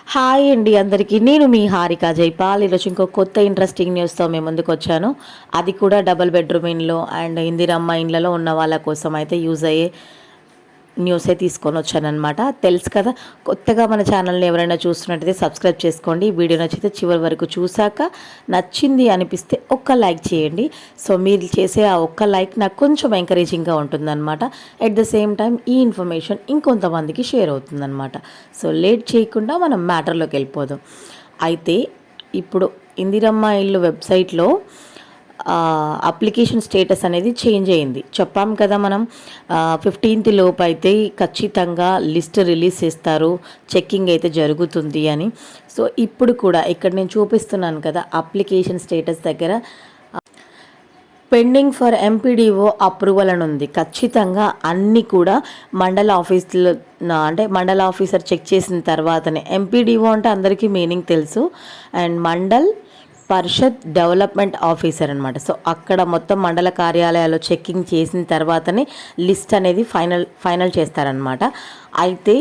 Hi అండి అందరికీ. నేను మీ హారిక జైపాల్. ఈరోజు ఇంకో కొత్త ఇంట్రెస్టింగ్ న్యూస్తో మేము ముందుకు వచ్చాను. అది కూడా డబుల్ బెడ్రూమ్ ఇండ్లో అండ్ ఇందిరమ్మ ఇండ్లలో ఉన్న వాళ్ళ కోసం అయితే యూజ్ అయ్యే న్యూసే తీసుకొని వచ్చానమాట. తెలుసు కదా, కొత్తగా మన ఛానల్ని ఎవరైనా చూస్తున్నట్టయితే సబ్స్క్రైబ్ చేసుకోండి. వీడియో నచ్చితే చివరి వరకు చూశాక నచ్చింది అనిపిస్తే ఒక్క లైక్ చేయండి. సో మీరు చేసే ఆ ఒక్క లైక్ నాకు కొంచెం ఎంకరేజింగ్గా ఉంటుందన్నమాట. ఎట్ ద సేమ్ టైం ఈ ఇన్ఫర్మేషన్ ఇంకొంతమందికి షేర్ అవుతుందన్నమాట. సో లేట్ చేయకుండా మనం మ్యాటర్లోకి వెళ్ళిపోదాం. అయితే ఇప్పుడు ఇందిరమ్మ ఇల్లు వెబ్సైట్లో అప్లికేషన్ స్టేటస్ అనేది చేంజ్ అయింది. చెప్పాం కదా మనం 15th లోపు అయితే ఖచ్చితంగా లిస్ట్ రిలీజ్ చేస్తారు, చెక్కింగ్ అయితే జరుగుతుంది అని. సో ఇప్పుడు కూడా ఇక్కడ నేను చూపిస్తున్నాను కదా, అప్లికేషన్ స్టేటస్ దగ్గర పెండింగ్ ఫర్ ఎంపీడీఓ అప్రూవల్ అని ఉంది. ఖచ్చితంగా అన్నీ కూడా మండల ఆఫీసులో అంటే మండల ఆఫీసర్ చెక్ చేసిన తర్వాతనే. ఎంపీడీఓ అంటే అందరికీ మీనింగ్ తెలుసు, and mandal Parishad development officer అనమాట. సో అక్కడ మొత్తం మండల కార్యాలయాల్లో చెక్కింగ్ చేసిన తర్వాతనే లిస్ట్ అనేది ఫైనల్ చేస్తారనమాట. అయితే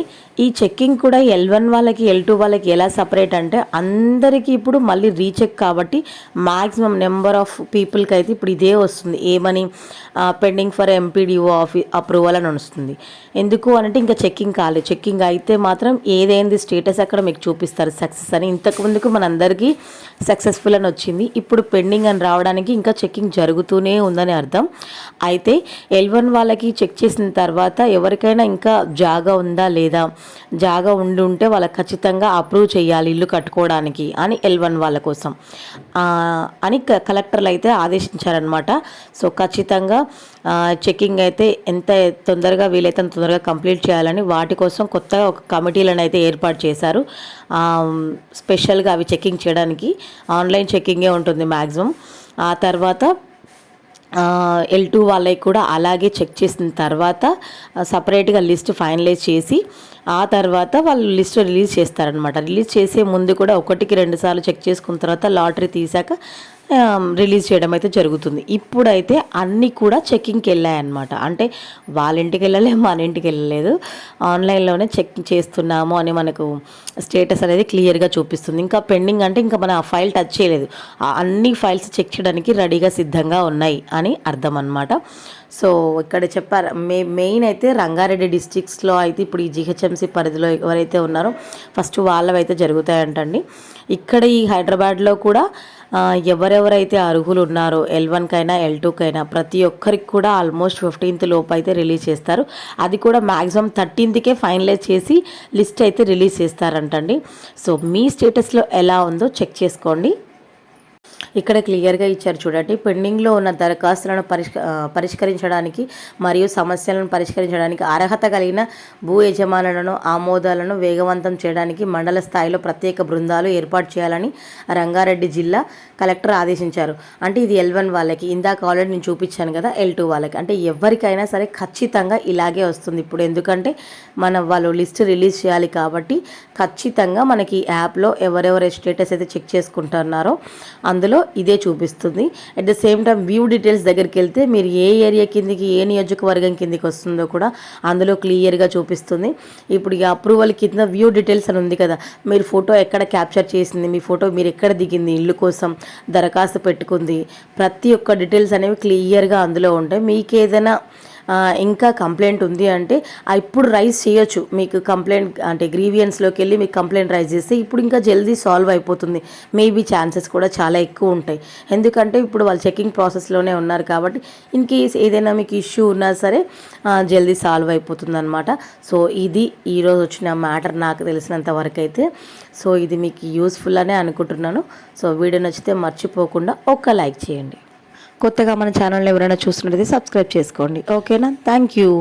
ఈ చెక్కింగ్ కూడా L1 వాళ్ళకి L2 వాళ్ళకి ఎలా సపరేట్ అంటే, అందరికీ ఇప్పుడు మళ్ళీ రీచెక్ కాబట్టి మ్యాక్సిమం నెంబర్ ఆఫ్ పీపుల్కి అయితే ఇప్పుడు ఇదే వస్తుంది. ఏమని, పెండింగ్ ఫర్ ఎంపీడీఓ అప్రూవల్ అని వస్తుంది. ఎందుకు అంటే ఇంకా చెక్కింగ్ కాలేదు. చెక్కింగ్ అయితే మాత్రం ఏదైంది స్టేటస్ అక్కడ మీకు చూపిస్తారు సక్సెస్ అని. ఇంతకుముందుకు మనందరికీ సక్సెస్ఫుల్ అని వచ్చింది, ఇప్పుడు పెండింగ్ అని రావడానికి ఇంకా చెక్కింగ్ జరుగుతూనే ఉందని అర్థం. అయితే L1 వాళ్ళకి చెక్ చేసిన తర్వాత ఎవరికైనా ఇంకా జాగా ఉందా లేదా, జాగా ఉంటే వాళ్ళకి ఖచ్చితంగా అప్రూవ్ చేయాలి ఇల్లు కట్టుకోవడానికి అని L1 వాళ్ళ కోసం అని కలెక్టర్లు అయితే ఆదేశించారనమాట. సో ఖచ్చితంగా చెక్కింగ్ అయితే ఎంత తొందరగా వీలైతే అంత తొందరగా కంప్లీట్ చేయాలని వాటి కోసం కొత్తగా ఒక కమిటీలను అయితే ఏర్పాటు చేశారు. స్పెషల్గా అవి చెక్కింగ్ చేయడానికి ఆన్లైన్ చెక్కింగే ఉంటుంది మ్యాక్సిమం. ఆ తర్వాత L2 వాళ్ళకి కూడా అలాగే చెక్ చేసిన తర్వాత సపరేట్గా లిస్ట్ ఫైనలైజ్ చేసి ఆ తర్వాత వాళ్ళు లిస్ట్ రిలీజ్ చేస్తారనమాట. రిలీజ్ చేసే ముందు కూడా 1కి 2 సార్లు చెక్ చేసుకున్న తర్వాత లాటరీ తీసాక రిలీజ్ చేయడం అయితే జరుగుతుంది. ఇప్పుడైతే అన్నీ కూడా చెక్కింగ్కి వెళ్ళాయన్నమాట. అంటే వాళ్ళ ఇంటికి వెళ్ళలే, మన ఇంటికి వెళ్ళలేదు, ఆన్లైన్లోనే చెక్ చేస్తున్నాము అని మనకు స్టేటస్ అనేది క్లియర్గా చూపిస్తుంది. ఇంకా పెండింగ్ అంటే ఇంకా మన ఫైల్ టచ్ చేయలేదు, అన్ని ఫైల్స్ చెక్ చేయడానికి రెడీగా సిద్ధంగా ఉన్నాయి అని అర్థం అన్నమాట. సో ఇక్కడ చెప్పారు మెయిన్ అయితే రంగారెడ్డి డిస్ట్రిక్ట్స్లో అయితే ఇప్పుడు ఈ GHMC పరిధిలో ఎవరైతే ఉన్నారో ఫస్ట్ వాళ్ళవైతే జరుగుతాయంటండి. ఇక్కడ ఈ హైదరాబాద్లో కూడా ఎవరెవరైతే అర్హులు ఉన్నారో L1కైనా L2కైనా ప్రతి ఒక్కరికి కూడా ఆల్మోస్ట్ 15th లోపు అయితే రిలీజ్ చేస్తారు. అది కూడా మ్యాక్సిమం 13కే ఫైనలైజ్ చేసి లిస్ట్ అయితే రిలీజ్ చేస్తారంటండి. సో మీ స్టేటస్లో ఎలా ఉందో చెక్ చేసుకోండి. ఇక్కడ క్లియర్గా ఇచ్చారు చూడండి. పెండింగ్లో ఉన్న దరఖాస్తులను పరిష్కరించడానికి మరియు సమస్యలను పరిష్కరించడానికి అర్హత కలిగిన భూ యజమానులను ఆమోదాలను వేగవంతం చేయడానికి మండల స్థాయిలో ప్రత్యేక బృందాలు ఏర్పాటు చేయాలని రంగారెడ్డి జిల్లా కలెక్టర్ ఆదేశించారు. అంటే ఇది L1 వాళ్ళకి, ఇందాక ఆల్రెడీ నేను చూపించాను కదా L2 వాళ్ళకి. అంటే ఎవరికైనా సరే ఖచ్చితంగా ఇలాగే వస్తుంది ఇప్పుడు. ఎందుకంటే వాళ్ళు లిస్ట్ రిలీజ్ చేయాలి కాబట్టి ఖచ్చితంగా మనకి యాప్లో ఎవరెవరి స్టేటస్ అయితే చెక్ చేసుకుంటున్నారో అందులో ఇదే చూపిస్తుంది. At the same time view details దగ్గరికి వెళ్తే మీరు ఏ ఏరియా కిందికి, ఏ నియోజకవర్గం కిందికి వస్తుందో కూడా అందులో క్లియర్గా చూపిస్తుంది. ఇప్పుడు ఈ అప్రూవల్ కింద వ్యూ డీటెయిల్స్ అని ఉంది కదా, మీరు ఫోటో ఎక్కడ క్యాప్చర్ చేసింది, మీ ఫోటో మీరు ఎక్కడ దిగింది, ఇల్లు కోసం దరఖాస్తు పెట్టుకుంది, ప్రతి ఒక్క డీటెయిల్స్ అనేవి క్లియర్గా అందులో ఉంటాయి. మీకు ఏదైనా ఇంకా కంప్లైంట్ ఉంది అంటే ఇప్పుడు రైజ్ చేయొచ్చు. మీకు కంప్లైంట్ అంటే గ్రీవియన్స్లోకి వెళ్ళి మీకు కంప్లైంట్ రైజ్ చేస్తే ఇప్పుడు ఇంకా జల్దీ సాల్వ్ అయిపోతుంది. మేబీ ఛాన్సెస్ కూడా చాలా ఎక్కువ ఉంటాయి. ఎందుకంటే ఇప్పుడు వాళ్ళు చెకింగ్ ప్రాసెస్లోనే ఉన్నారు కాబట్టి ఇన్ కేస్ ఏదైనా మీకు ఇష్యూ ఉన్నా సరే జల్దీ సాల్వ్ అయిపోతుంది అనమాట. సో ఇది ఈరోజు వచ్చిన మ్యాటర్ నాకు తెలిసినంత వరకు అయితే. సో ఇది మీకు యూస్ఫుల్ అనే అనుకుంటున్నాను. సో వీడియో నచ్చితే మర్చిపోకుండా ఒక్క లైక్ చేయండి. కొత్తగా మన ఛానల్ని ఎవరైనా చూస్తున్నట్లయితే సబ్స్క్రైబ్ చేసుకోండి. ఓకేనా? Thank you.